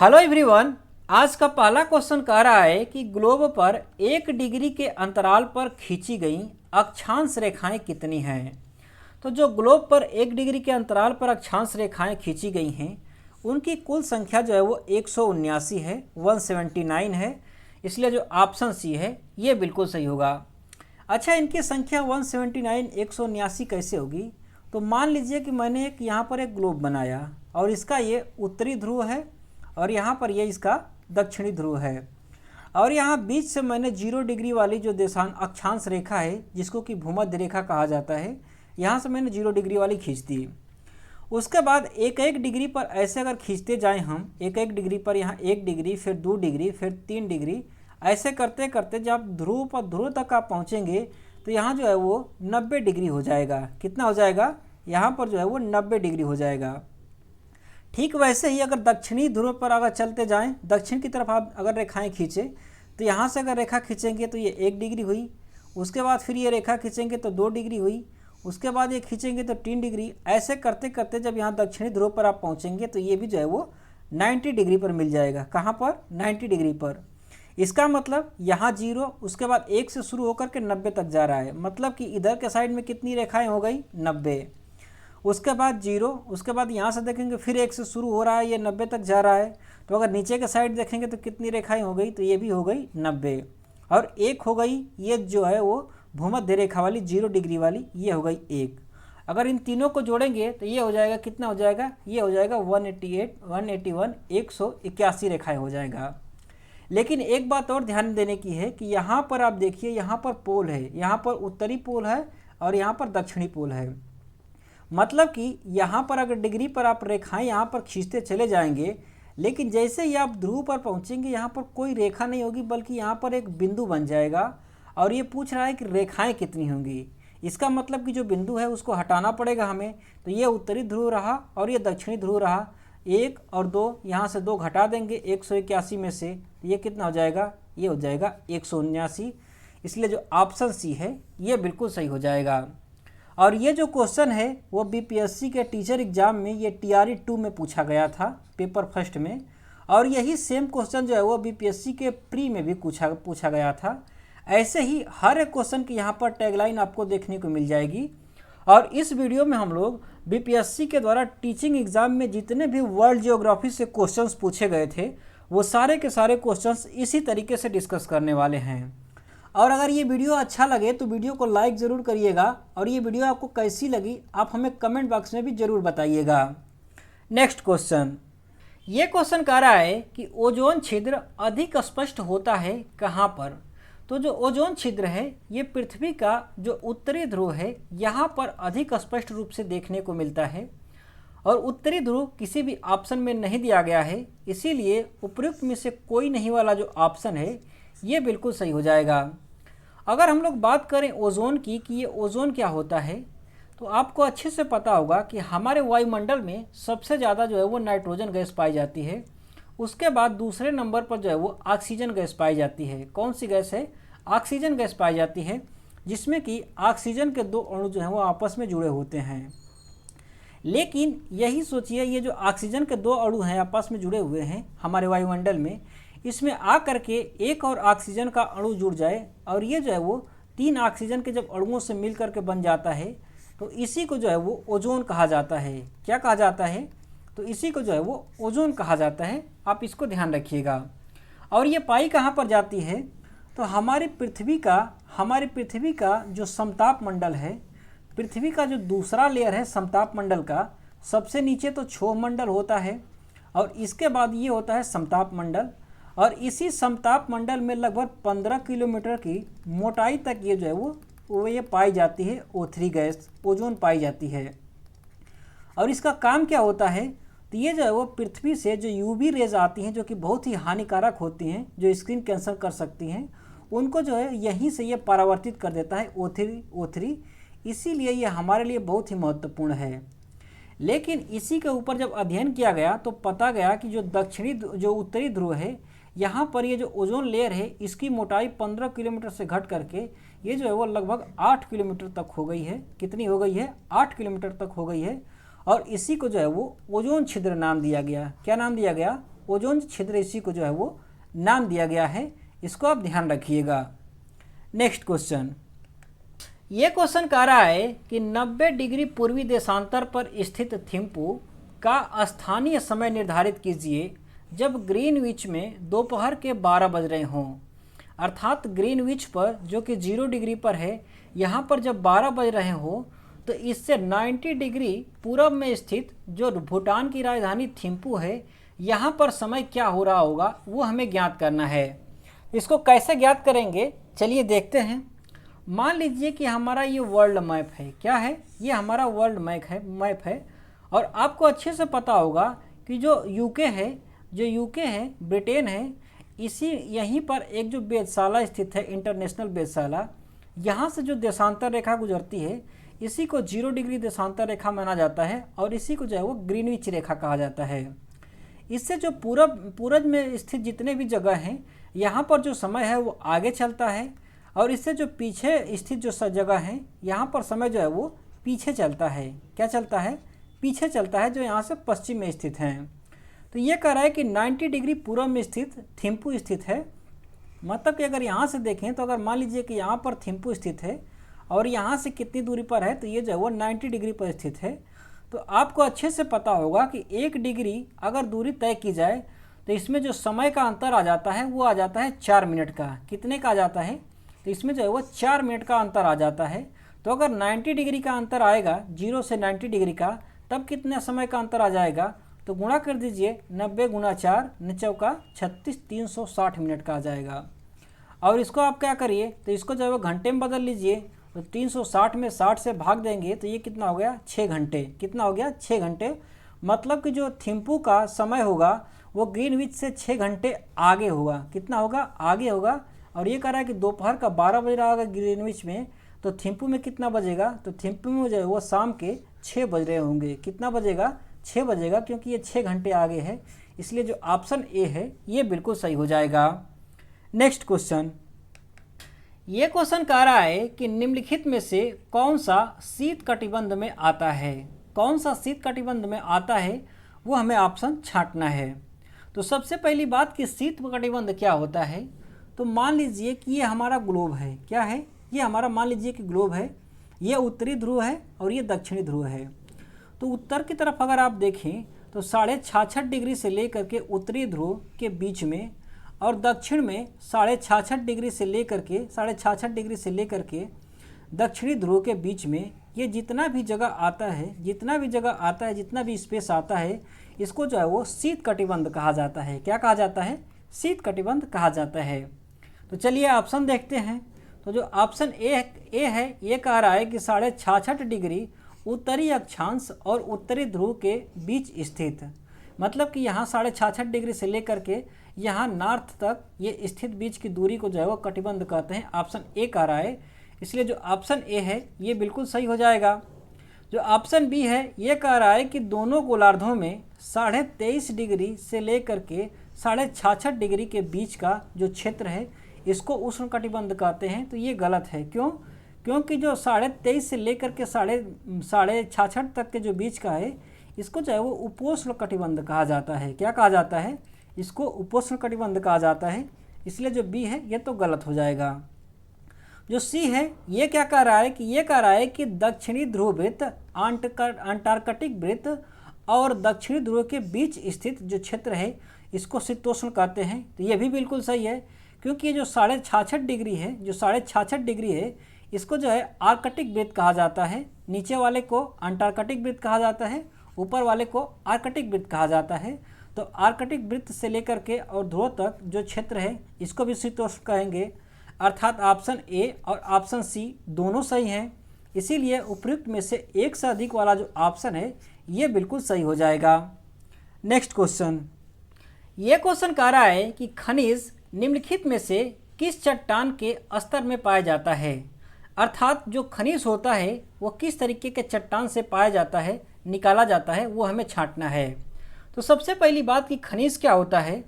Hello everyone. आज का पहला क्वेश्चन कह रहा है कि ग्लोब पर 1 डिग्री के अंतराल पर खींची गई अक्षांश रेखाएं कितनी हैं। तो जो ग्लोब पर 1 डिग्री के अंतराल पर अक्षांश रेखाएं खींची गई हैं उनकी कुल संख्या जो है वो 179 है, 179 है। इसलिए जो ऑप्शन सी है ये बिल्कुल सही होगा। अच्छा, इनकी संख्या 179 179 कैसे होगी? तो मान लीजिए कि मैंने यहाँ पर एक ग्लोब बनाया और इसका ये उत्तरी ध्रुव है और यहाँ पर ये इसका दक्षिणी ध्रुव है और यहाँ बीच से मैंने 0 डिग्री वाली जो देशांत अक्षांश रेखा है जिसको कि भूमध्य रेखा कहा जाता है, यहाँ से मैंने 0 डिग्री वाली खींच दी। उसके बाद एक एक डिग्री पर ऐसे अगर खींचते जाएं हम, एक एक डिग्री पर यहाँ 1 डिग्री, फिर 2 डिग्री, फिर 3 डिग्री, ऐसे करते करते जब ध्रुव पर ध्रुव तक आप पहुँचेंगे तो यहाँ जो है वो 90 डिग्री हो जाएगा। कितना हो जाएगा? यहाँ पर जो है वो 90 डिग्री हो जाएगा। ठीक वैसे ही अगर दक्षिणी ध्रुव पर अगर चलते जाएं, दक्षिण की तरफ आप अगर रेखाएं खींचें तो यहाँ से अगर रेखा खींचेंगे तो ये 1 डिग्री हुई। उसके बाद फिर ये रेखा खींचेंगे तो 2 डिग्री हुई। उसके बाद ये खींचेंगे तो 3 डिग्री। ऐसे करते करते जब यहाँ दक्षिणी ध्रुव पर आप पहुँचेंगे तो ये भी जो है वो 90 डिग्री पर मिल जाएगा। कहाँ पर? 90 डिग्री पर। इसका मतलब यहाँ 0, उसके बाद 1 से शुरू होकर के 90 तक जा रहा है। मतलब कि इधर के साइड में कितनी रेखाएँ हो गई? 90। उसके बाद 0, उसके बाद यहाँ से देखेंगे फिर 1 से शुरू हो रहा है, ये 90 तक जा रहा है। तो अगर नीचे के साइड देखेंगे तो कितनी रेखाएं हो गई? तो ये भी हो गई 90 और 1 हो गई ये जो है वो भूमध्य रेखा वाली 0 डिग्री वाली, ये हो गई 1। अगर इन तीनों को जोड़ेंगे तो ये हो जाएगा, कितना हो जाएगा? ये हो जाएगा 188, 181, 181 रेखाएँ हो जाएगा। लेकिन एक बात और ध्यान देने की है कि यहाँ पर आप देखिए, यहाँ पर पोल है, यहाँ पर उत्तरी पोल है और यहाँ पर दक्षिणी पोल है। मतलब कि यहाँ पर अगर डिग्री पर आप रेखाएं यहाँ पर खींचते चले जाएंगे, लेकिन जैसे ही आप ध्रुव पर पहुँचेंगे यहाँ पर कोई रेखा नहीं होगी, बल्कि यहाँ पर एक बिंदु बन जाएगा और ये पूछ रहा है कि रेखाएं कितनी होंगी। इसका मतलब कि जो बिंदु है उसको हटाना पड़ेगा हमें। तो ये उत्तरी ध्रुव रहा और ये दक्षिणी ध्रुव रहा। 1 और 2, यहाँ से 2 घटा देंगे 181 में से, तो ये कितना हो जाएगा? ये हो जाएगा 179। इसलिए जो ऑप्शन सी है ये बिल्कुल सही हो जाएगा। और ये जो क्वेश्चन है वो बीपीएससी के टीचर एग्जाम में ये TRE 2 में पूछा गया था, पेपर फर्स्ट में। और यही सेम क्वेश्चन जो है वो बीपीएससी के प्री में भी पूछा गया था। ऐसे ही हर एक क्वेश्चन की यहाँ पर टैगलाइन आपको देखने को मिल जाएगी। और इस वीडियो में हम लोग बीपीएससी के द्वारा टीचिंग एग्जाम में जितने भी वर्ल्ड जियोग्राफी से क्वेश्चंस पूछे गए थे वो सारे के सारे क्वेश्चंस इसी तरीके से डिस्कस करने वाले हैं। और अगर ये वीडियो अच्छा लगे तो वीडियो को लाइक ज़रूर करिएगा और ये वीडियो आपको कैसी लगी आप हमें कमेंट बॉक्स में भी ज़रूर बताइएगा। नेक्स्ट क्वेश्चन, ये क्वेश्चन कह रहा है कि ओजोन छिद्र अधिक स्पष्ट होता है कहाँ पर? तो जो ओजोन छिद्र है ये पृथ्वी का जो उत्तरी ध्रुव है यहाँ पर अधिक स्पष्ट रूप से देखने को मिलता है और उत्तरी ध्रुव किसी भी ऑप्शन में नहीं दिया गया है। इसीलिए उपयुक्त में से कोई नहीं वाला जो ऑप्शन है ये बिल्कुल सही हो जाएगा। अगर हम लोग बात करें ओजोन की कि ये ओजोन क्या होता है, तो आपको अच्छे से पता होगा कि हमारे वायुमंडल में सबसे ज़्यादा जो है वो नाइट्रोजन गैस पाई जाती है। उसके बाद दूसरे नंबर पर जो है वो ऑक्सीजन गैस पाई जाती है। कौन सी गैस है? ऑक्सीजन गैस पाई जाती है, जिसमें कि ऑक्सीजन के 2 अणु जो हैं वो आपस में जुड़े होते हैं। लेकिन यही सोचिए, ये जो ऑक्सीजन के 2 अणु हैं आपस में जुड़े हुए हैं हमारे वायुमंडल में, इसमें आ करके एक और ऑक्सीजन का अणु जुड़ जाए और ये जो है वो 3 ऑक्सीजन के जब अणुओं से मिल करके बन जाता है तो इसी को जो है वो ओजोन कहा जाता है। क्या कहा जाता है? तो इसी को जो है वो ओजोन कहा जाता है। आप इसको ध्यान रखिएगा। और ये पाई कहाँ पर जाती है? तो हमारी पृथ्वी का जो समताप मंडल है, पृथ्वी का जो दूसरा लेयर है समताप मंडल का, सबसे नीचे तो क्षोभ मंडल होता है और इसके बाद ये होता है समताप मंडल। और इसी समताप मंडल में लगभग 15 किलोमीटर की मोटाई तक ये जो है वो ये पाई जाती है, O3 गैस, ओजोन पाई जाती है। और इसका काम क्या होता है? तो ये जो है वो पृथ्वी से जो UV रेज आती हैं जो कि बहुत ही हानिकारक होती हैं, जो स्किन कैंसर कर सकती हैं, उनको जो है यहीं से ये परावर्तित कर देता है O3। इसीलिए ये हमारे लिए बहुत ही महत्वपूर्ण है। लेकिन इसी के ऊपर जब अध्ययन किया गया तो पता गया कि जो उत्तरी ध्रुव है यहाँ पर ये जो ओजोन लेयर है इसकी मोटाई 15 किलोमीटर से घट करके ये जो है वो लगभग 8 किलोमीटर तक हो गई है। कितनी हो गई है? 8 किलोमीटर तक हो गई है। और इसी को जो है वो ओजोन छिद्र नाम दिया गया। क्या नाम दिया गया? ओजोन छिद्र इसी को जो है वो नाम दिया गया है, इसको आप ध्यान रखिएगा। नेक्स्ट क्वेश्चन, ये क्वेश्चन कह रहा है कि 90 डिग्री पूर्वी देशांतर पर स्थित थिम्पू का स्थानीय समय निर्धारित कीजिए जब ग्रीनविच में दोपहर के 12 बज रहे हों। अर्थात ग्रीनविच पर जो कि 0 डिग्री पर है, यहाँ पर जब 12 बज रहे हो तो इससे 90 डिग्री पूरब में स्थित जो भूटान की राजधानी थिम्पू है, यहाँ पर समय क्या हो रहा होगा वो हमें ज्ञात करना है। इसको कैसे ज्ञात करेंगे, चलिए देखते हैं। मान लीजिए कि हमारा ये वर्ल्ड मैप है, क्या है, ये हमारा वर्ल्ड मैप है और आपको अच्छे से पता होगा कि जो यूके है, ब्रिटेन है, यहीं पर एक जो वेधशाला स्थित है, इंटरनेशनल वेधशाला, यहाँ से जो देशांतर रेखा गुजरती है इसी को 0 डिग्री देशांतर रेखा माना जाता है और इसी को जो है वो ग्रीनविच रेखा कहा जाता है। इससे जो पूरब में स्थित जितने भी जगह हैं यहाँ पर जो समय है वो आगे चलता है और इससे जो पीछे स्थित जो जगह हैं यहाँ पर समय जो है वो पीछे चलता है। क्या चलता है? पीछे चलता है, जो यहाँ से पश्चिम में स्थित हैं। तो ये कह रहा है कि 90 डिग्री पूर्व में स्थित थिम्पू स्थित है। मतलब कि अगर यहाँ से देखें तो अगर मान लीजिए कि यहाँ पर थिम्पू स्थित है और यहाँ से कितनी दूरी पर है, तो ये जो है वो 90 डिग्री पर स्थित है। तो आपको अच्छे से पता होगा कि 1 डिग्री अगर दूरी तय की जाए तो इसमें जो समय का अंतर आ जाता है वो आ जाता है 4 मिनट का। कितने का आ जाता है? तो इसमें जो है वो 4 मिनट का अंतर आ जाता है। तो अगर 90 डिग्री का अंतर आएगा, 0 से 90 डिग्री का, तब कितने समय का अंतर आ जाएगा? तो गुणा कर दीजिए, 90 गुणा 4 9 36, 360 मिनट का आ जाएगा। और इसको आप क्या करिए, तो इसको जो है वो घंटे में बदल लीजिए। तो 360 में 60 से भाग देंगे तो ये कितना हो गया? 6 घंटे। कितना हो गया? 6 घंटे। मतलब कि जो थिम्पू का समय होगा वो ग्रीनविच से 6 घंटे आगे होगा। कितना होगा? आगे होगा। और ये कह रहा है कि दोपहर का 12 बज रहा होगा ग्रीनविच में, तो थिम्पू में कितना बजेगा? तो थिम्पू में जो है वो शाम के 6 बज रहे होंगे। कितना बजेगा? 6 बजेगा, क्योंकि ये 6 घंटे आगे है। इसलिए जो ऑप्शन ए है ये बिल्कुल सही हो जाएगा। नेक्स्ट क्वेश्चन, ये क्वेश्चन कह रहा है कि निम्नलिखित में से कौन सा शीत कटिबंध में आता है? कौन सा शीत कटिबंध में आता है वो हमें ऑप्शन छांटना है। तो सबसे पहली बात कि शीत कटिबंध क्या होता है, तो मान लीजिए कि ये हमारा ग्लोब है। क्या है? ये हमारा मान लीजिए कि ग्लोब है। ये उत्तरी ध्रुव है और ये दक्षिणी ध्रुव है। तो उत्तर की तरफ अगर आप देखें तो 66.5 डिग्री से लेकर के उत्तरी ध्रुव के बीच में और दक्षिण में 66.5 डिग्री से लेकर के 66.5 डिग्री से लेकर के दक्षिणी ध्रुव के बीच में ये जितना भी जगह आता है, जितना भी स्पेस आता है, इसको जो है वो शीत कटिबंध कहा जाता है। क्या कहा जाता है? शीत कटिबंध कहा जाता है। तो चलिए ऑप्शन देखते हैं। तो जो ऑप्शन ए है ये कह रहा है कि 66.5 डिग्री उत्तरी अक्षांश और उत्तरी ध्रुव के बीच स्थित। मतलब कि यहाँ 66.5 डिग्री से लेकर के यहाँ नॉर्थ तक ये स्थित बीच की दूरी को जो है वो कटिबंध कहते हैं। ऑप्शन ए कह रहा है, इसलिए जो ऑप्शन ए है ये बिल्कुल सही हो जाएगा। जो ऑप्शन बी है ये कह रहा है कि दोनों गोलार्धों में 23.5 डिग्री से लेकर के 66.5 डिग्री के बीच का जो क्षेत्र है इसको उष्ण कटिबंध कहते हैं। तो ये गलत है। क्यों? क्योंकि जो 23.5 से लेकर के 66.5 तक के जो बीच का है इसको जो है वो उपोष्ण कटिबंध कहा जाता है। क्या कहा जाता है? इसको उपोष्ण कटिबंध कहा जाता है। इसलिए जो बी है ये तो गलत हो जाएगा। जो सी है ये क्या कह रहा है कि ये कह रहा है कि दक्षिणी ध्रुव वृत्त, अंटार्कटिक वृत्त और दक्षिणी ध्रुव के बीच स्थित जो क्षेत्र है इसको शीतोष्ण कहते हैं। तो ये भी बिल्कुल सही है, क्योंकि ये जो 66.5 डिग्री है, जो 66.5 डिग्री है इसको जो है आर्कटिक वृत्त कहा जाता है। नीचे वाले को अंटार्कटिक वृत्त कहा जाता है, ऊपर वाले को आर्कटिक वृत्त कहा जाता है। तो आर्कटिक वृत्त से लेकर के और ध्रुव तक जो क्षेत्र है इसको भी शीतोष्ण कहेंगे। अर्थात ऑप्शन ए और ऑप्शन सी दोनों सही हैं। इसीलिए उपयुक्त में से एक से अधिक वाला जो ऑप्शन है ये बिल्कुल सही हो जाएगा। नेक्स्ट क्वेश्चन, ये क्वेश्चन कह रहा है कि खनिज निम्नलिखित में से किस चट्टान के स्तर में पाया जाता है। अर्थात जो खनिज होता है वो किस तरीके के चट्टान से पाया जाता है, निकाला जाता है, वो हमें छांटना है। तो सबसे पहली बात कि खनिज क्या होता है,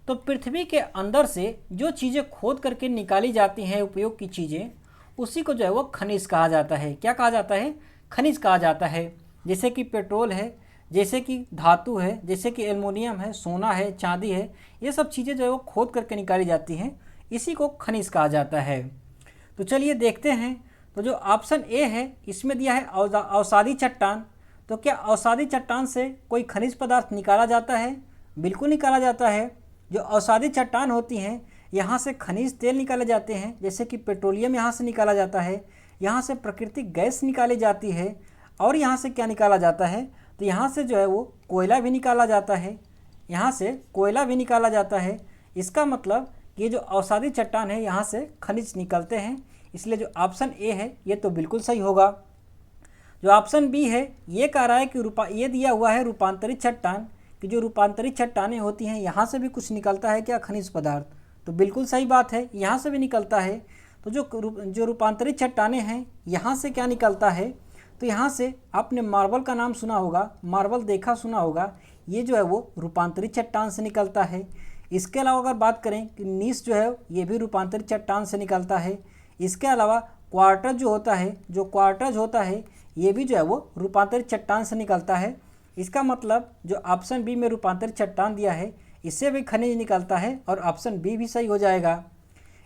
तो पृथ्वी के अंदर से जो चीज़ें खोद करके निकाली जाती हैं, उपयोग की चीज़ें, उसी को जो है वो खनिज कहा जाता है। क्या कहा जाता है? खनिज कहा जाता है। जैसे कि पेट्रोल है, जैसे कि धातु है, जैसे कि एल्युमिनियम है, सोना है, चांदी है, ये सब चीज़ें जो है वो खोद करके निकाली जाती हैं, इसी को खनिज कहा जाता है। तो चलिए देखते हैं। तो जो ऑप्शन ए है इसमें दिया है अवसादी चट्टान। तो क्या अवसादी चट्टान से कोई खनिज पदार्थ निकाला जाता है? बिल्कुल निकाला जाता है। जो अवसादी चट्टान होती हैं यहाँ से खनिज तेल निकाले जाते हैं, जैसे कि पेट्रोलियम यहाँ से निकाला जाता है, यहाँ से प्राकृतिक गैस निकाली जाती है, और यहाँ से क्या निकाला जाता है? तो यहाँ से जो है वो कोयला भी निकाला जाता है, यहाँ से कोयला भी निकाला जाता है। इसका मतलब ये जो अवसादी चट्टान है यहाँ से खनिज निकलते हैं, इसलिए जो ऑप्शन ए है ये तो बिल्कुल सही होगा। जो ऑप्शन बी है ये कह रहा है कि ये दिया हुआ है रूपांतरित चट्टान, कि जो रूपांतरित चट्टानें होती हैं यहाँ से भी कुछ निकलता है क्या खनिज पदार्थ? तो बिल्कुल सही बात है, यहाँ से भी निकलता है। तो जो रूपांतरित चट्टानें हैं यहाँ से क्या निकलता है? तो यहाँ से आपने मार्बल का नाम सुना होगा, मार्बल देखा सुना होगा, ये जो है वो रूपांतरित चट्टान से निकलता है। इसके अलावा अगर बात करें कि नीस जो है ये भी रूपांतरित चट्टान से निकलता है। इसके अलावा क्वार्टज जो होता है, जो क्वार्टज होता है ये भी जो है वो रूपांतरित चट्टान से निकलता है। इसका मतलब जो ऑप्शन बी में रूपांतरित चट्टान दिया है इससे भी खनिज निकलता है, और ऑप्शन बी भी सही हो जाएगा।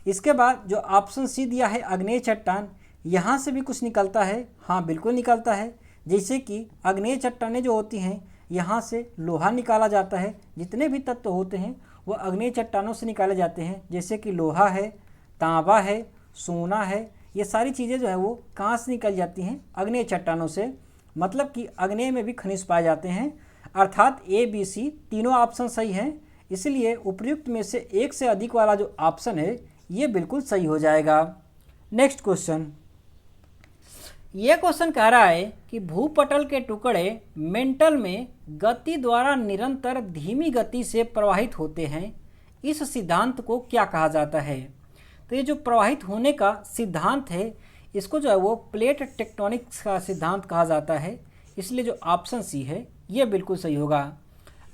इसके बाद जो ऑप्शन सी दिया है आग्नेय चट्टान, यहाँ से भी कुछ निकलता है। हाँ बिल्कुल निकलता है, जैसे कि आग्नेय चट्टानें जो होती हैं यहाँ से लोहा निकाला जाता है। जितने भी तत्व होते हैं वो आग्नेय चट्टानों से निकाले जाते हैं, जैसे कि लोहा है, तांबा है, सोना है, ये सारी चीज़ें जो है वो कहाँ से निकल जाती हैं? आग्नेय चट्टानों से। मतलब कि आग्नेय में भी खनिज पाए जाते हैं। अर्थात ए बी सी तीनों ऑप्शन सही हैं, इसलिए उपयुक्त में से एक से अधिक वाला जो ऑप्शन है ये बिल्कुल सही हो जाएगा। Next question. ये क्वेश्चन कह रहा है कि भूपटल के टुकड़े मेंटल में गति द्वारा निरंतर धीमी गति से प्रवाहित होते हैं, इस सिद्धांत को क्या कहा जाता है? तो ये जो प्रवाहित होने का सिद्धांत है इसको जो है वो प्लेट टेक्टोनिक्स का सिद्धांत कहा जाता है, इसलिए जो ऑप्शन सी है ये बिल्कुल सही होगा।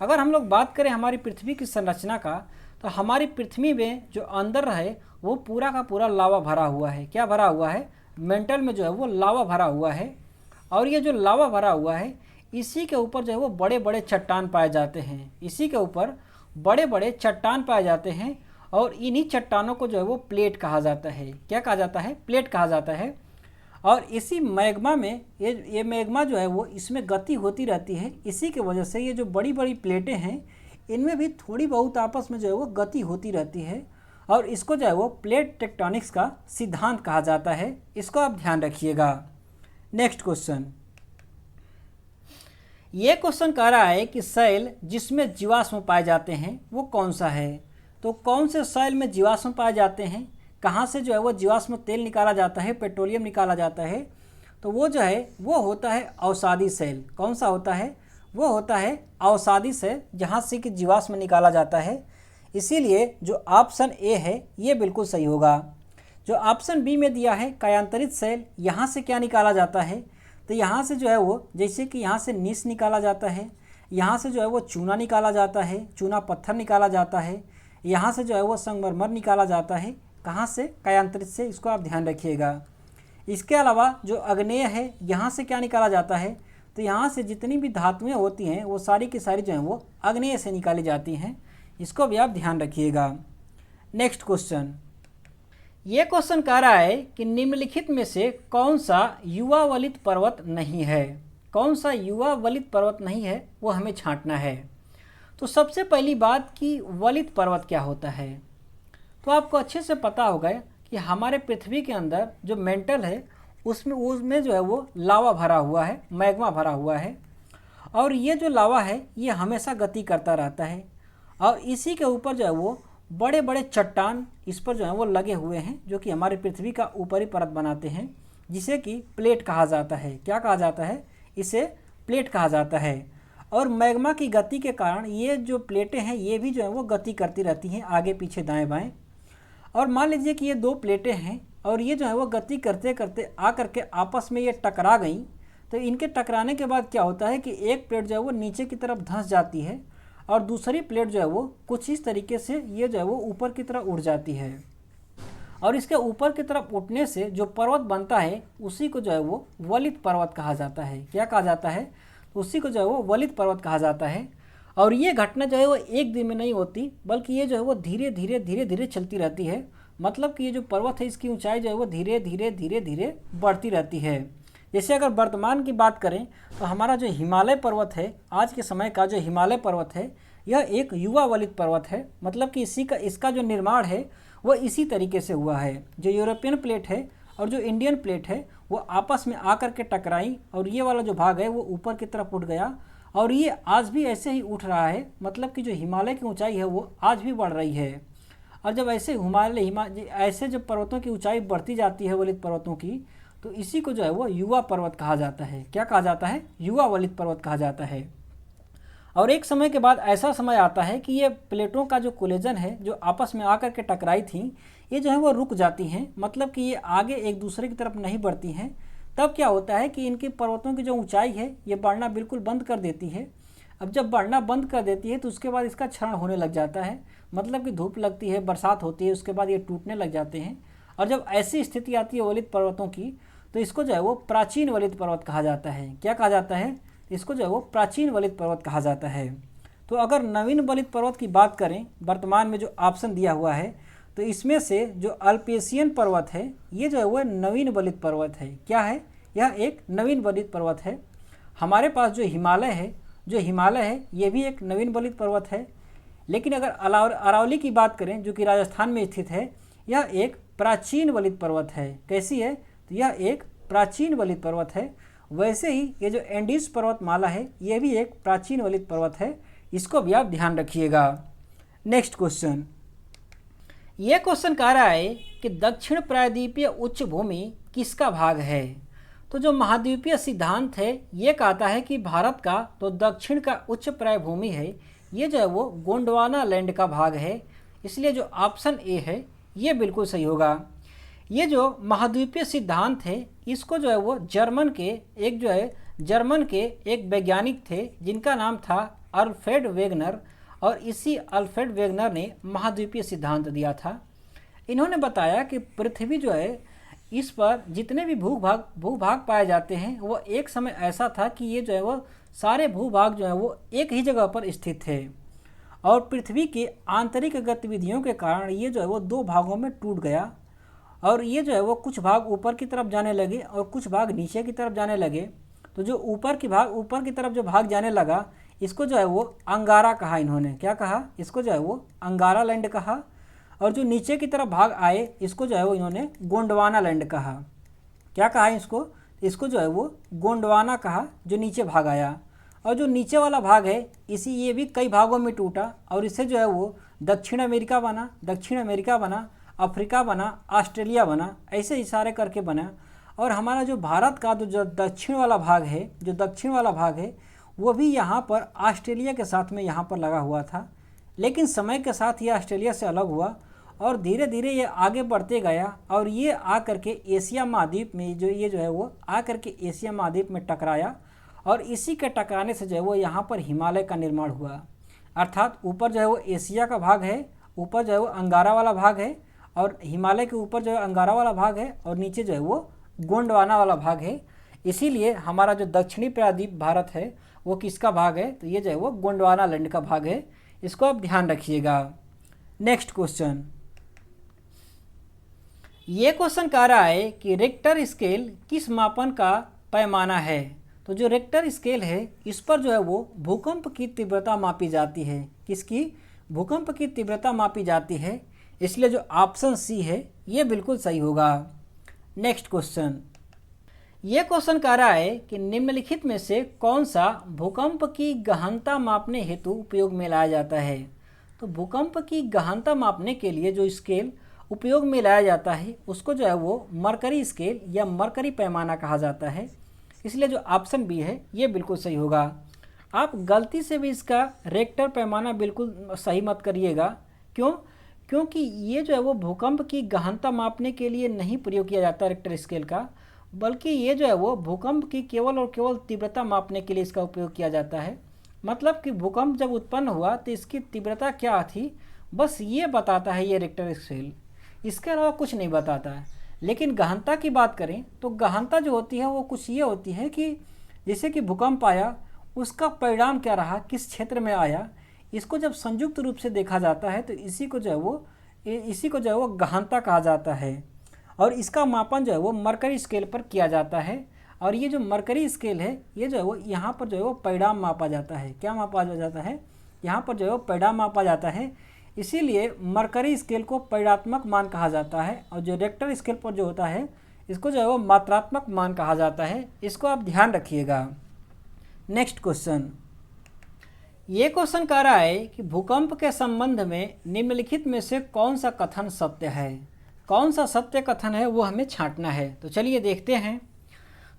अगर हम लोग बात करें हमारी पृथ्वी की संरचना का, तो हमारी पृथ्वी में जो अंदर है वो पूरा का पूरा लावा भरा हुआ है। क्या भरा हुआ है? मेंटल में जो है वो लावा भरा हुआ है, और ये जो लावा भरा हुआ है इसी के ऊपर जो है वो बड़े बड़े चट्टान पाए जाते हैं, इसी के ऊपर बड़े बड़े चट्टान पाए जाते हैं, और इन्हीं चट्टानों को जो है वो प्लेट कहा जाता है। क्या कहा जाता है? प्लेट कहा जाता है। और इसी मैग्मा में ये मैग्मा जो है वो इसमें गति होती रहती है, इसी के वजह से ये जो बड़ी बड़ी प्लेटें हैं इनमें भी थोड़ी बहुत आपस में जो है वो गति होती रहती है, और इसको जो है वो प्लेट टेक्टोनिक्स का सिद्धांत कहा जाता है। इसको आप ध्यान रखिएगा। Next question. ये क्वेश्चन कह रहा है कि शैल जिसमें जीवाश्म पाए जाते हैं वो कौन सा है? तो कौन से शैल में जीवाश्म पाए जाते हैं? कहाँ से जो है वो जीवाश्म तेल निकाला जाता है, पेट्रोलियम निकाला जाता है? तो वो जो है वो होता है अवसादी शैल। कौन सा होता है? वो होता है अवसादी शैल, जहाँ से कि जीवाश्म निकाला जाता है। इसीलिए जो ऑप्शन ए है ये बिल्कुल सही होगा। जो ऑप्शन बी में दिया है कायांतरित शैल, यहाँ से क्या निकाला जाता है? तो यहाँ से जो है वो जैसे कि यहाँ से नीस निकाला जाता है, यहाँ से जो है वो चूना निकाला जाता है, चूना पत्थर निकाला जाता है, यहाँ से जो है वो संगमरमर निकाला जाता है। कहाँ से? कायांतरित से, इसको आप ध्यान रखिएगा। इसके अलावा जो आग्नेय है यहाँ से क्या निकाला जाता है? तो यहाँ से जितनी भी धातुएँ होती हैं वो सारी की सारी जो हैं वो आग्नेय से निकाली जाती हैं, इसको भी आप ध्यान रखिएगा। Next question. ये क्वेश्चन कह रहा है कि निम्नलिखित में से कौन सा युवा वलित पर्वत नहीं है? कौन सा युवा वलित पर्वत नहीं है वो हमें छांटना है। तो सबसे पहली बात कि वलित पर्वत क्या होता है, तो आपको अच्छे से पता होगा कि हमारे पृथ्वी के अंदर जो मेंटल है उसमें जो है वो लावा भरा हुआ है, मैग्मा भरा हुआ है, और ये जो लावा है ये हमेशा गति करता रहता है, और इसी के ऊपर जो है वो बड़े बड़े चट्टान इस पर जो है वो लगे हुए हैं, जो कि हमारी पृथ्वी का ऊपरी परत बनाते हैं, जिसे कि प्लेट कहा जाता है। क्या कहा जाता है? इसे प्लेट कहा जाता है। और मैग्मा की गति के कारण ये जो प्लेटें हैं ये भी जो है वो गति करती रहती हैं आगे पीछे दाएं बाएं। और मान लीजिए कि ये दो प्लेटें हैं और ये जो है वो गति करते करते आकर के आपस में ये टकरा गई, तो इनके टकराने के बाद क्या होता है कि एक प्लेट जो है वो नीचे की तरफ धंस जाती है और दूसरी प्लेट जो है वो कुछ इस तरीके से ये जो है वो ऊपर की तरफ उड़ जाती है, और इसके ऊपर की तरफ उठने से जो पर्वत बनता है उसी को जो है वो वलित पर्वत कहा जाता है। क्या कहा जाता है? उसी को जो है वो वलित पर्वत कहा जाता है। और ये घटना जो है वो एक दिन में नहीं होती, बल्कि ये जो है वो धीरे धीरे धीरे धीरे चलती रहती है। मतलब कि ये जो पर्वत है इसकी ऊंचाई जो है वो धीरे धीरे धीरे धीरे बढ़ती रहती है। जैसे अगर वर्तमान की बात करें तो हमारा जो हिमालय पर्वत है, आज के समय का जो हिमालय पर्वत है, यह एक युवा वलित पर्वत है। मतलब कि इसका जो निर्माण है वो इसी तरीके से हुआ है। जो यूरोपियन प्लेट है और जो इंडियन प्लेट है वो आपस में आकर के टकराई और ये वाला जो भाग है वो ऊपर की तरफ उठ गया और ये आज भी ऐसे ही उठ रहा है। मतलब कि जो हिमालय की ऊंचाई है वो आज भी बढ़ रही है। और जब ऐसे ऐसे जब पर्वतों की ऊंचाई बढ़ती जाती है वलित पर्वतों की, तो इसी को जो है वो युवा पर्वत कहा जाता है। क्या कहा जाता है? युवा वलित पर्वत कहा जाता है। और एक समय के बाद ऐसा समय आता है कि ये प्लेटों का जो कोलिजन है, जो आपस में आकर के टकराई थी, ये जो है वो रुक जाती हैं। मतलब कि ये आगे एक दूसरे की तरफ नहीं बढ़ती हैं। तब क्या होता है कि इनकी पर्वतों की जो ऊंचाई है ये बढ़ना बिल्कुल बंद कर देती है। अब जब बढ़ना बंद कर देती है तो उसके बाद इसका क्षरण होने लग जाता है। मतलब कि धूप लगती है, बरसात होती है, उसके बाद ये टूटने लग जाते हैं। और जब ऐसी स्थिति आती है वलित पर्वतों की, तो इसको जो है वो प्राचीन वलित पर्वत कहा जाता है। क्या कहा जाता है? इसको जो है वो प्राचीन वलित पर्वत कहा जाता है। तो अगर नवीन वलित पर्वत की बात करें, वर्तमान में जो ऑप्शन दिया हुआ है, तो इसमें से जो अल्पेशियन पर्वत है ये जो है वो नवीन वलित पर्वत है। क्या है? यह एक नवीन वलित पर्वत है। हमारे पास जो हिमालय है ये भी एक नवीन वलित पर्वत है। लेकिन अगर अरावली की बात करें जो कि राजस्थान में स्थित है, यह एक प्राचीन वलित पर्वत है। कैसी है? तो यह एक प्राचीन वलित पर्वत है। वैसे ही ये जो एंडीज पर्वतमाला है ये भी एक प्राचीन वलित पर्वत है। इसको भी आप ध्यान रखिएगा। नेक्स्ट क्वेश्चन, ये क्वेश्चन कह रहा है कि दक्षिण प्रायद्वीपीय उच्च भूमि किसका भाग है? तो जो महाद्वीपीय सिद्धांत है ये कहता है कि भारत का तो दक्षिण का उच्च प्रायभूमि है, ये जो है वो गोंडवाना लैंड का भाग है। इसलिए जो ऑप्शन ए है ये बिल्कुल सही होगा। ये जो महाद्वीपीय सिद्धांत है इसको जो है वो जर्मन के एक वैज्ञानिक थे जिनका नाम था अल्फ्रेड वेगनर, और इसी अल्फ्रेड वेगनर ने महाद्वीपीय सिद्धांत दिया था। इन्होंने बताया कि पृथ्वी जो है इस पर जितने भी भूभाग पाए जाते हैं वो एक समय ऐसा था कि ये जो है वो सारे भूभाग जो है वो एक ही जगह पर स्थित थे, और पृथ्वी की आंतरिक गतिविधियों के कारण ये जो है वो दो भागों में टूट गया। और ये जो है वो कुछ भाग ऊपर की तरफ जाने लगे और कुछ भाग नीचे की तरफ जाने लगे। तो जो ऊपर की तरफ जो भाग जाने लगा इसको जो है वो अंगारा कहा इन्होंने। क्या कहा? इसको जो है वो अंगारा लैंड कहा। और जो नीचे की तरफ भाग आए इसको जो है वो इन्होंने गोंडवाना लैंड कहा। क्या कहा इसको? इसको जो है वो गोंडवाना कहा, जो नीचे भाग आया। और जो नीचे वाला भाग है ये भी कई भागों में टूटा और इससे जो है वो दक्षिण अमेरिका बना, अफ्रीका बना, ऑस्ट्रेलिया बना, ऐसे इशारे करके बना। और हमारा जो भारत का जो दक्षिण वाला भाग है वो भी यहाँ पर ऑस्ट्रेलिया के साथ में यहाँ पर लगा हुआ था। लेकिन समय के साथ ये ऑस्ट्रेलिया से अलग हुआ और धीरे धीरे ये आगे बढ़ते गया और ये आकर के एशिया महाद्वीप में जो है वो आकर के एशिया महाद्वीप में टकराया। और इसी के टकराने से जो है वो यहाँ पर हिमालय का निर्माण हुआ। अर्थात ऊपर जो है वो एशिया का भाग है, ऊपर जो है वो अंगारा वाला भाग है, और हिमालय के ऊपर जो है अंगारा वाला भाग है, और नीचे जो है वो गोंडवाना वाला भाग है। इसीलिए हमारा जो दक्षिणी प्रायद्वीप भारत है वो किसका भाग है? तो ये जो है वो गोंडवाना लैंड का भाग है। इसको आप ध्यान रखिएगा। नेक्स्ट क्वेश्चन, ये क्वेश्चन कह रहा है कि रिक्टर स्केल किस मापन का पैमाना है? तो जो रिक्टर स्केल है इस पर जो है वो भूकंप की तीव्रता मापी जाती है। किसकी? भूकंप की तीव्रता मापी जाती है। इसलिए जो ऑप्शन सी है ये बिल्कुल सही होगा। नेक्स्ट क्वेश्चन, ये क्वेश्चन कह रहा है कि निम्नलिखित में से कौन सा भूकंप की गहनता मापने हेतु उपयोग में लाया जाता है? तो भूकंप की गहनता मापने के लिए जो स्केल उपयोग में लाया जाता है उसको जो है वो मरकरी स्केल या मरकरी पैमाना कहा जाता है। इसलिए जो ऑप्शन बी है ये बिल्कुल सही होगा। आप गलती से भी इसका रेक्टर पैमाना बिल्कुल सही मत करिएगा। क्यों? क्योंकि ये जो है वो भूकंप की गहनता मापने के लिए नहीं प्रयोग किया जाता रेक्टर स्केल का, बल्कि ये जो है वो भूकंप की केवल और केवल तीव्रता मापने के लिए इसका उपयोग किया जाता है। मतलब कि भूकंप जब उत्पन्न हुआ तो इसकी तीव्रता क्या थी, बस ये बताता है ये रेक्टर स्केल, इसके अलावा कुछ नहीं बताता है। लेकिन गहनता की बात करें तो गहनता जो होती है वो कुछ ये होती है कि जैसे कि भूकंप आया, उसका परिणाम क्या रहा, किस क्षेत्र में आया, इसको जब संयुक्त रूप से देखा जाता है तो इसी को जो है वो गहनता कहा जाता है। और इसका मापन जो है वो मरकरी स्केल पर किया जाता है। और ये जो मरकरी स्केल है ये जो है वो यहाँ पर जो है वो परिणाम मापा जाता है। क्या मापा जाता है, यहाँ पर जो है वो परिणाम मापा जाता है। इसीलिए मरकरी स्केल को परिणात्मक मान कहा जाता है और जो रेक्टर स्केल पर जो होता है इसको जो है वो मात्रात्मक मान कहा जाता है। इसको आप ध्यान रखिएगा। नेक्स्ट क्वेश्चन, ये क्वेश्चन कह रहा है कि भूकंप के संबंध में निम्नलिखित में से कौन सा कथन सत्य है। कौन सा सत्य कथन है वो हमें छांटना है। तो चलिए देखते हैं।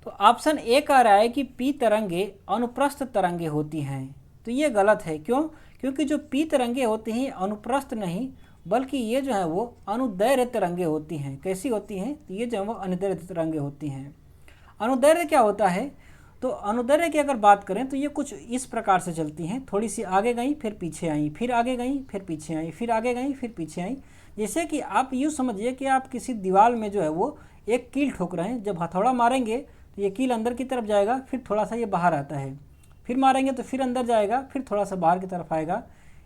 तो ऑप्शन ए कह रहा है कि पी तरंगे अनुप्रस्थ तरंगे होती हैं। तो ये गलत है। क्यों? क्योंकि जो पी तरंगे होती हैं अनुप्रस्थ नहीं बल्कि ये जो है वो अनुदैर्घ्य तरंगे होती हैं। कैसी होती हैं? तो ये जो है वो अनुदैर्घ्य तरंगे होती हैं। अनुदैर्घ्य क्या होता है? तो अनुदैर्घ्य की अगर बात करें तो ये कुछ इस प्रकार से चलती हैं, थोड़ी सी आगे गई फिर पीछे आई, फिर आगे गई फिर पीछे आई, फिर आगे गई फिर पीछे आई। जैसे कि आप यूँ समझिए कि आप किसी दीवार में जो है वो एक कील ठोक रहे हैं। जब हथौड़ा मारेंगे तो ये कील अंदर की तरफ जाएगा, फिर थोड़ा सा ये बाहर आता है, फिर मारेंगे तो फिर अंदर जाएगा, फिर थोड़ा सा बाहर की तरफ आएगा।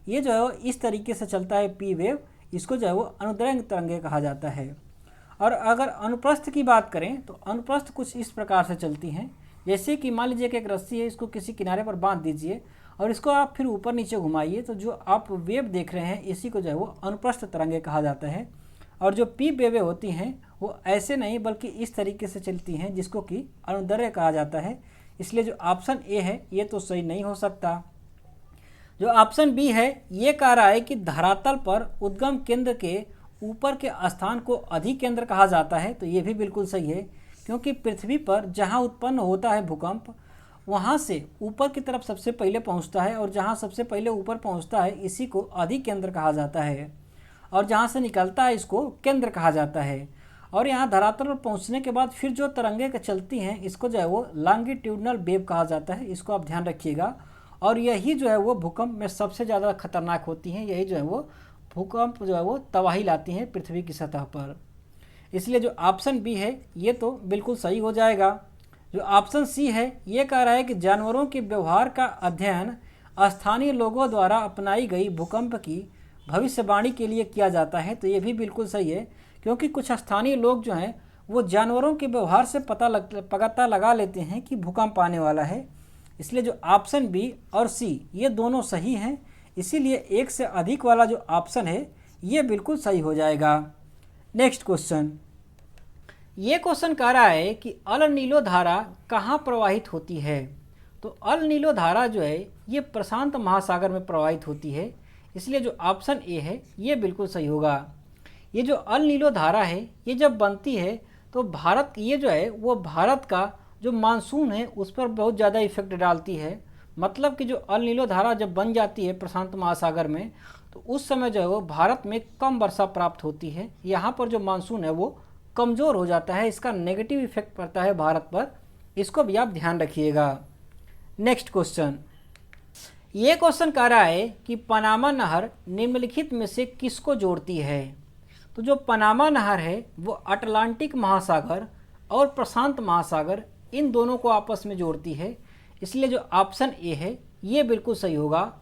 ये जो है वो इस तरीके से चलता है पी वेव। इसको जो है वो अनुदैर्घ्य तरंगे कहा जाता है। और अगर अनुप्रस्थ की बात करें तो अनुप्रस्थ कुछ इस प्रकार से चलती हैं। जैसे कि मान लीजिए कि एक रस्सी है, इसको किसी किनारे पर बांध दीजिए और इसको आप फिर ऊपर नीचे घुमाइए तो जो आप वेव देख रहे हैं इसी को जो है वो अनुप्रस्थ तरंगे कहा जाता है। और जो पी वेवें होती हैं वो ऐसे नहीं बल्कि इस तरीके से चलती हैं जिसको कि अनुदैर्घ्य कहा जाता है। इसलिए जो ऑप्शन ए है ये तो सही नहीं हो सकता। जो ऑप्शन बी है ये कह रहा है कि धरातल पर उद्गम केंद्र के ऊपर के स्थान को अधिकेंद्र कहा जाता है। तो ये भी बिल्कुल सही है, क्योंकि पृथ्वी पर जहाँ उत्पन्न होता है भूकंप वहाँ से ऊपर की तरफ सबसे पहले पहुँचता है और जहाँ सबसे पहले ऊपर पहुँचता है इसी को अधिकेंद्र कहा जाता है और जहाँ से निकलता है इसको केंद्र कहा जाता है। और यहाँ धरातल पर पहुँचने के बाद फिर जो तरंगे चलती हैं इसको जो है वो लॉन्गिट्यूडनल वेव कहा जाता है। इसको आप ध्यान रखिएगा। और यही जो है वो भूकंप में सबसे ज़्यादा खतरनाक होती हैं। यही जो है वो भूकंप जो है वो तबाही लाती हैं पृथ्वी की सतह पर। इसलिए जो ऑप्शन बी है ये तो बिल्कुल सही हो जाएगा। जो ऑप्शन सी है ये कह रहा है कि जानवरों के व्यवहार का अध्ययन स्थानीय लोगों द्वारा अपनाई गई भूकंप की भविष्यवाणी के लिए किया जाता है। तो ये भी बिल्कुल सही है, क्योंकि कुछ स्थानीय लोग जो हैं वो जानवरों के व्यवहार से पता लगा लेते हैं कि भूकंप आने वाला है। इसलिए जो ऑप्शन बी और सी ये दोनों सही हैं। इसीलिए एक से अधिक वाला जो ऑप्शन है ये बिल्कुल सही हो जाएगा। नेक्स्ट क्वेश्चन, ये क्वेश्चन कह रहा है कि अल नीलो धारा कहाँ प्रवाहित होती है। तो अल नीलो धारा जो है ये प्रशांत महासागर में प्रवाहित होती है। इसलिए जो ऑप्शन ए है ये बिल्कुल सही होगा। ये जो अल नीलो धारा है ये जब बनती है तो भारत ये जो है वो भारत का जो मानसून है उस पर बहुत ज़्यादा इफेक्ट डालती है। मतलब कि जो अल नीलो धारा जब बन जाती है प्रशांत महासागर में तो उस समय जो है वो भारत में कम वर्षा प्राप्त होती है। यहाँ पर जो मानसून है वो कमज़ोर हो जाता है। इसका नेगेटिव इफेक्ट पड़ता है भारत पर। इसको भी आप ध्यान रखिएगा। नेक्स्ट क्वेश्चन, ये क्वेश्चन कह रहा है कि पनामा नहर निम्नलिखित में से किसको जोड़ती है। तो जो पनामा नहर है वो अटलांटिक महासागर और प्रशांत महासागर इन दोनों को आपस में जोड़ती है। इसलिए जो ऑप्शन ए है ये बिल्कुल सही होगा।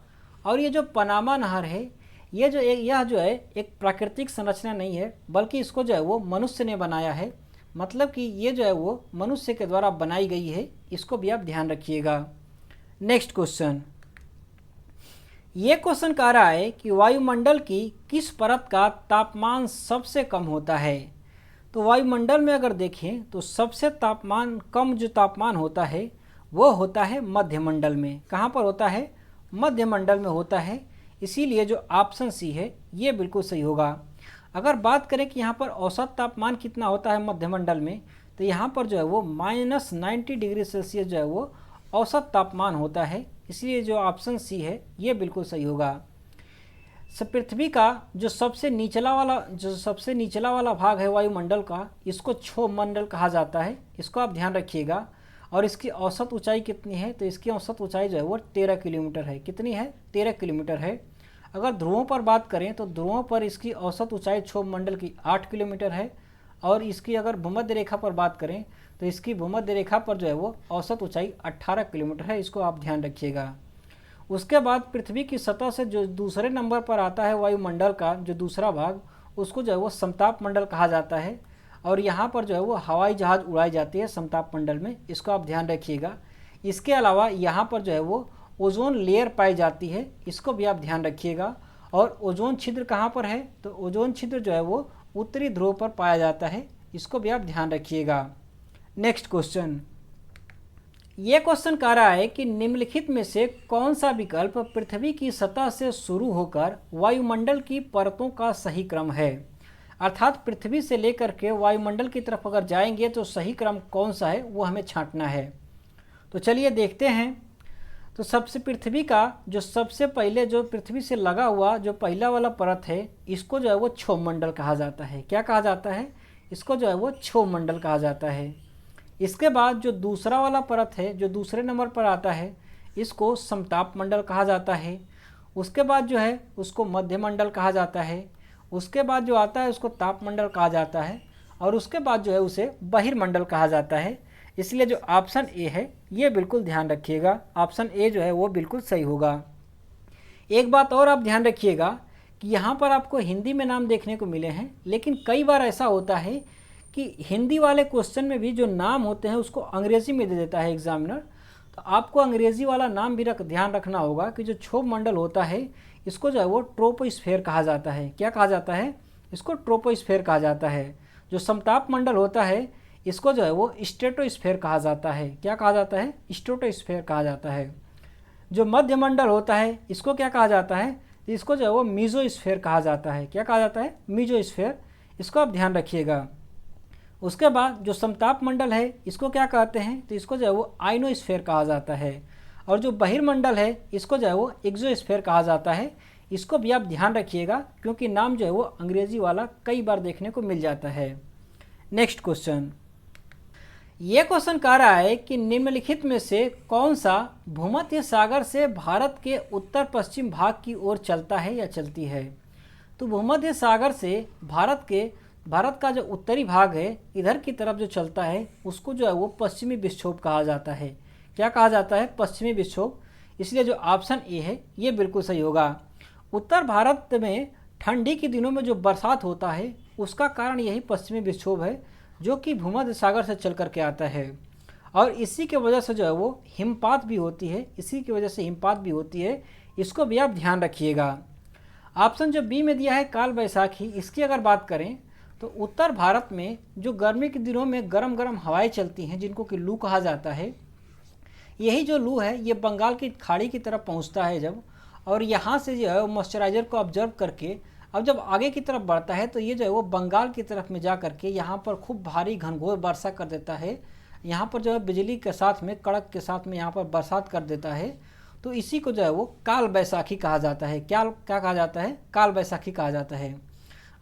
और ये जो पनामा नहर है यह जो है एक प्राकृतिक संरचना नहीं है बल्कि इसको जो है वो मनुष्य ने बनाया है। मतलब कि ये जो है वो मनुष्य के द्वारा बनाई गई है। इसको भी आप ध्यान रखिएगा। नेक्स्ट क्वेश्चन, ये क्वेश्चन कह रहा है कि वायुमंडल की किस परत का तापमान सबसे कम होता है। तो वायुमंडल में अगर देखें तो सबसे कम जो तापमान होता है वो होता है मध्यमंडल में। कहाँ पर होता है? मध्यमंडल में होता है। इसीलिए जो ऑप्शन सी है ये बिल्कुल सही होगा। अगर बात करें कि यहाँ पर औसत तापमान कितना होता है मध्यमंडल में तो यहाँ पर जो है वो -90 डिग्री सेल्सियस जो है वो औसत तापमान होता है। इसलिए जो ऑप्शन सी है ये बिल्कुल सही होगा। पृथ्वी का जो सबसे निचला वाला भाग है वायुमंडल का इसको क्षोभ मंडल कहा जाता है। इसको आप ध्यान रखिएगा। और इसकी औसत ऊंचाई कितनी है? तो इसकी औसत ऊंचाई जो है वो 13 किलोमीटर है। कितनी है? 13 किलोमीटर है। अगर ध्रुवों पर बात करें तो ध्रुवों पर इसकी औसत ऊंचाई क्षोभ मंडल की 8 किलोमीटर है और इसकी अगर भूमध्य रेखा पर बात करें तो इसकी भूमध्य रेखा पर जो है वो औसत ऊंचाई 18 किलोमीटर है, इसको आप ध्यान रखिएगा। उसके बाद पृथ्वी की सतह से जो दूसरे नंबर पर आता है वायुमंडल का जो दूसरा भाग, उसको जो है वो समताप मंडल कहा जाता है। और यहाँ पर जो है वो हवाई जहाज़ उड़ाई जाती है समताप मंडल में, इसको आप ध्यान रखिएगा। इसके अलावा यहाँ पर जो है वो ओजोन लेयर पाई जाती है, इसको भी आप ध्यान रखिएगा। और ओजोन छिद्र कहाँ पर है, तो ओजोन छिद्र जो है वो उत्तरी ध्रुव पर पाया जाता है, इसको भी आप ध्यान रखिएगा। नेक्स्ट क्वेश्चन, ये क्वेश्चन कह रहा है कि निम्नलिखित में से कौन सा विकल्प पृथ्वी की सतह से शुरू होकर वायुमंडल की परतों का सही क्रम है। अर्थात पृथ्वी से लेकर के वायुमंडल की तरफ अगर जाएंगे तो सही क्रम कौन सा है वो हमें छांटना है। तो चलिए देखते हैं। तो सबसे पृथ्वी का जो सबसे पहले जो पृथ्वी से लगा हुआ जो पहला वाला परत है, इसको जो है वो क्षोभ मंडल कहा जाता है। क्या कहा जाता है, इसको जो है वो क्षोभ मंडल कहा जाता है। इसके बाद जो दूसरा वाला परत है जो दूसरे नंबर पर आता है, इसको समताप मंडल कहा जाता है। उसके बाद जो है उसको मध्य मंडल कहा जाता है। उसके बाद जो आता है उसको ताप मंडल कहा जाता है। और उसके बाद जो है उसे बहिर्मंडल कहा जाता है। इसलिए जो ऑप्शन ए है ये बिल्कुल ध्यान रखिएगा, ऑप्शन ए जो है वो बिल्कुल सही होगा। एक बात और आप ध्यान रखिएगा कि यहाँ पर आपको हिंदी में नाम देखने को मिले हैं, लेकिन कई बार ऐसा होता है कि हिंदी वाले क्वेश्चन में भी जो नाम होते हैं उसको अंग्रेजी में दे देता है एग्जामिनर। तो आपको अंग्रेजी वाला नाम भी ध्यान रखना होगा कि जो क्षोभ मंडल होता है इसको जो है वो ट्रोपोस्फेयर कहा जाता है। क्या कहा जाता है, इसको ट्रोपोस्फेयर कहा जाता है। जो समताप मंडल होता है इसको जो है वो स्ट्रेटोस्फेयर कहा जाता है। क्या कहा जाता है, स्ट्रेटोस्फेयर कहा जाता है। जो मध्य मंडल होता है इसको क्या कहा जाता है, इसको जो है वो मीजोस्फेयर कहा जाता है। क्या कहा जाता है, मीजोस्फेयर, इसको आप ध्यान रखिएगा। उसके बाद जो समताप मंडल है इसको क्या कहते हैं, तो इसको जो है वो आइनोस्फेयर कहा जाता है। और जो बहिर्मंडल है इसको जो है वो एक्सोस्फेयर कहा जाता है। इसको भी आप ध्यान रखिएगा क्योंकि नाम जो है वो अंग्रेजी वाला कई बार देखने को मिल जाता है। नेक्स्ट क्वेश्चन, ये क्वेश्चन कह रहा है कि निम्नलिखित में से कौन सा भूमध्य सागर से भारत के उत्तर पश्चिम भाग की ओर चलता है या चलती है। तो भूमध्य सागर से भारत का जो उत्तरी भाग है इधर की तरफ जो चलता है उसको जो है वो पश्चिमी विक्षोभ कहा जाता है। क्या कहा जाता है, पश्चिमी विक्षोभ। इसलिए जो ऑप्शन ए है ये बिल्कुल सही होगा। उत्तर भारत में ठंडी के दिनों में जो बरसात होता है उसका कारण यही पश्चिमी विक्षोभ है जो कि भूमध्य सागर से चल करके आता है। और इसी के वजह से जो है वो हिमपात भी होती है, इसी की वजह से हिमपात भी होती है, इसको भी आप ध्यान रखिएगा। ऑप्शन जो बी में दिया है काल बैसाखी, इसकी अगर बात करें तो उत्तर भारत में जो गर्मी के दिनों में गरम गरम हवाएं चलती हैं जिनको कि लू कहा जाता है, यही जो लू है ये बंगाल की खाड़ी की तरफ पहुंचता है जब, और यहाँ से जो है वो मॉइस्चराइजर को ऑब्जर्व करके अब जब आगे की तरफ बढ़ता है तो ये जो है वो बंगाल की तरफ में जा करके यहाँ पर खूब भारी घनघोर वर्षा कर देता है। यहाँ पर जो है बिजली के साथ में कड़क के साथ में यहाँ पर बरसात कर देता है। तो इसी को जो है वो काल बैसाखी कहा जाता है। क्या कहा जाता है, काल बैसाखी कहा जाता है।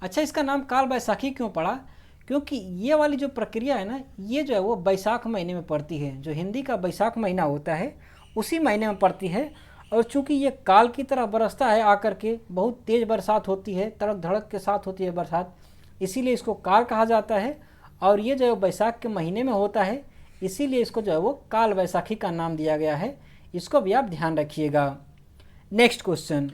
अच्छा, इसका नाम काल बैसाखी क्यों पड़ा, क्योंकि ये वाली जो प्रक्रिया है ना ये जो है वो बैसाख महीने में पड़ती है। जो हिंदी का बैसाख महीना होता है उसी महीने में पड़ती है। और चूंकि ये काल की तरह बरसता है आकर के, बहुत तेज़ बरसात होती है, तड़क धड़क के साथ होती है बरसात, इसीलिए इसको काल कहा जाता है। और ये जो है बैसाख के महीने में होता है, इसीलिए इसको जो है वो काल बैसाखी का नाम दिया गया है। इसको भी आप ध्यान रखिएगा। नेक्स्ट क्वेश्चन,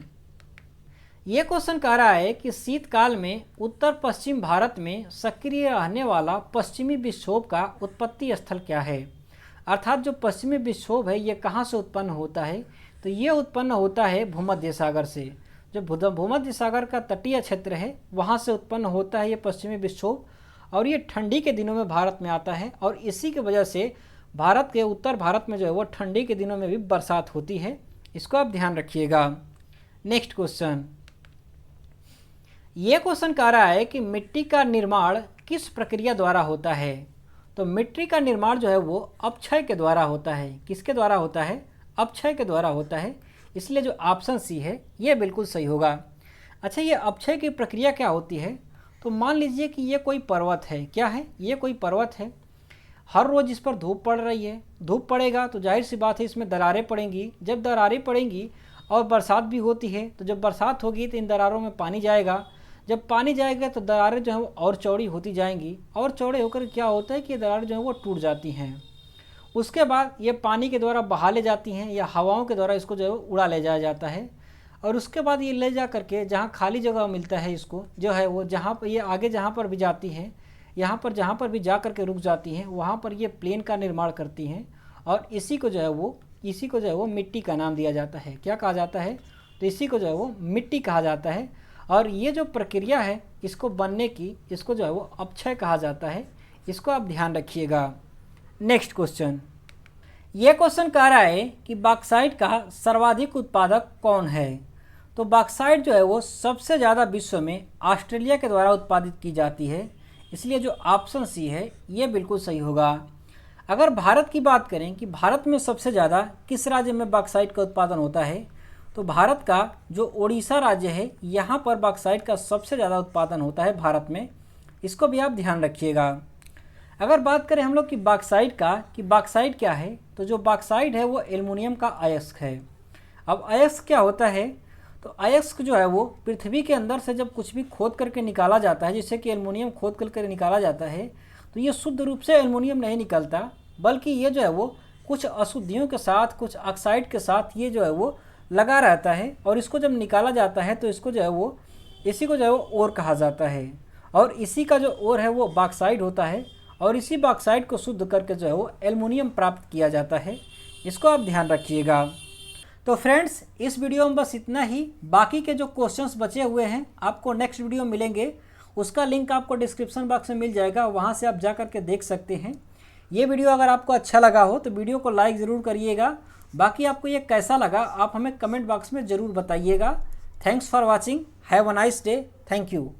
ये क्वेश्चन कह रहा है कि शीतकाल में उत्तर पश्चिम भारत में सक्रिय रहने वाला पश्चिमी विक्षोभ का उत्पत्ति स्थल क्या है। अर्थात जो पश्चिमी विक्षोभ है ये कहाँ से उत्पन्न होता है, तो ये उत्पन्न होता है भूमध्य सागर से। जो भूमध्य सागर का तटीय क्षेत्र है वहाँ से उत्पन्न होता है ये पश्चिमी विक्षोभ, और ये ठंडी के दिनों में भारत में आता है। और इसी की वजह से भारत के उत्तर भारत में जो है वो ठंडी के दिनों में भी बरसात होती है। इसको आप ध्यान रखिएगा। नेक्स्ट क्वेश्चन, ये क्वेश्चन कह रहा है कि मिट्टी का निर्माण किस प्रक्रिया द्वारा होता है। तो मिट्टी का निर्माण जो है वो अपक्षय के द्वारा होता है। किसके द्वारा होता है, अपक्षय के द्वारा होता है। इसलिए जो ऑप्शन सी है ये बिल्कुल सही होगा। अच्छा, ये अपक्षय की प्रक्रिया क्या होती है, तो मान लीजिए कि ये कोई पर्वत है। क्या है, ये कोई पर्वत है। हर रोज़ इस पर धूप पड़ रही है, धूप पड़ेगा तो जाहिर सी बात है इसमें दरारें पड़ेंगी। जब दरारें पड़ेंगी और बरसात भी होती है तो जब बरसात होगी तो इन दरारों में पानी जाएगा। जब पानी जाएगा तो दरारें जो है वो और चौड़ी होती जाएंगी, और चौड़े होकर क्या होता है कि दरारें जो है वो टूट जाती हैं। उसके बाद ये पानी के द्वारा बहा ले जाती हैं या हवाओं के द्वारा इसको जो है उड़ा ले जाया जाता है, और उसके बाद ये ले जा करके जहाँ खाली जगह मिलता है इसको जो है वो, जहाँ पर ये आगे जहाँ पर भी जाती हैं, यहाँ पर जहाँ पर भी जा करके रुक जाती हैं, वहाँ पर ये प्लेन का निर्माण करती हैं, और इसी को जो है वो मिट्टी का नाम दिया जाता है। क्या कहा जाता है? तो इसी को जो है वो मिट्टी कहा जाता है। और ये जो प्रक्रिया है इसको बनने की, इसको जो है वो अपक्षय कहा जाता है। इसको आप ध्यान रखिएगा। नेक्स्ट क्वेश्चन, ये क्वेश्चन कह रहा है कि बॉक्साइट का सर्वाधिक उत्पादक कौन है? तो बॉक्साइट जो है वो सबसे ज़्यादा विश्व में ऑस्ट्रेलिया के द्वारा उत्पादित की जाती है, इसलिए जो ऑप्शन सी है ये बिल्कुल सही होगा। अगर भारत की बात करें कि भारत में सबसे ज़्यादा किस राज्य में बॉक्साइट का उत्पादन होता है, तो भारत का जो उड़ीसा राज्य है यहाँ पर बॉक्साइट का सबसे ज़्यादा उत्पादन होता है भारत में। इसको भी आप ध्यान रखिएगा। अगर बात करें हम लोग की बॉक्साइट का कि बॉक्साइट क्या है, तो जो बॉक्साइट है वो एल्युमिनियम का अयस्क है। अब अयस्क क्या होता है? तो अयस्क जो है वो पृथ्वी के अंदर से जब कुछ भी खोद करके निकाला जाता है, जैसे कि एल्युमिनियम खोद करके निकाला जाता है, तो ये शुद्ध रूप से एल्युमिनियम नहीं निकलता, बल्कि ये जो है वो कुछ अशुद्धियों के साथ, कुछ ऑक्साइड के साथ ये जो है वो लगा रहता है, और इसको जब निकाला जाता है तो इसको जो है वो, इसी को जो है वो ओर कहा जाता है, और इसी का जो ओर है वो बॉक्साइट होता है, और इसी बॉक्साइट को शुद्ध करके जो है वो एल्युमिनियम प्राप्त किया जाता है। इसको आप ध्यान रखिएगा। तो फ्रेंड्स, इस वीडियो में बस इतना ही। बाकी के जो क्वेश्चंस बचे हुए हैं आपको नेक्स्ट वीडियो मिलेंगे, उसका लिंक आपको डिस्क्रिप्शन बॉक्स में मिल जाएगा, वहाँ से आप जा करके देख सकते हैं। ये वीडियो अगर आपको अच्छा लगा हो तो वीडियो को लाइक ज़रूर करिएगा। बाकी आपको ये कैसा लगा आप हमें कमेंट बॉक्स में ज़रूर बताइएगा। Thanks for watching, have a nice day, thank you.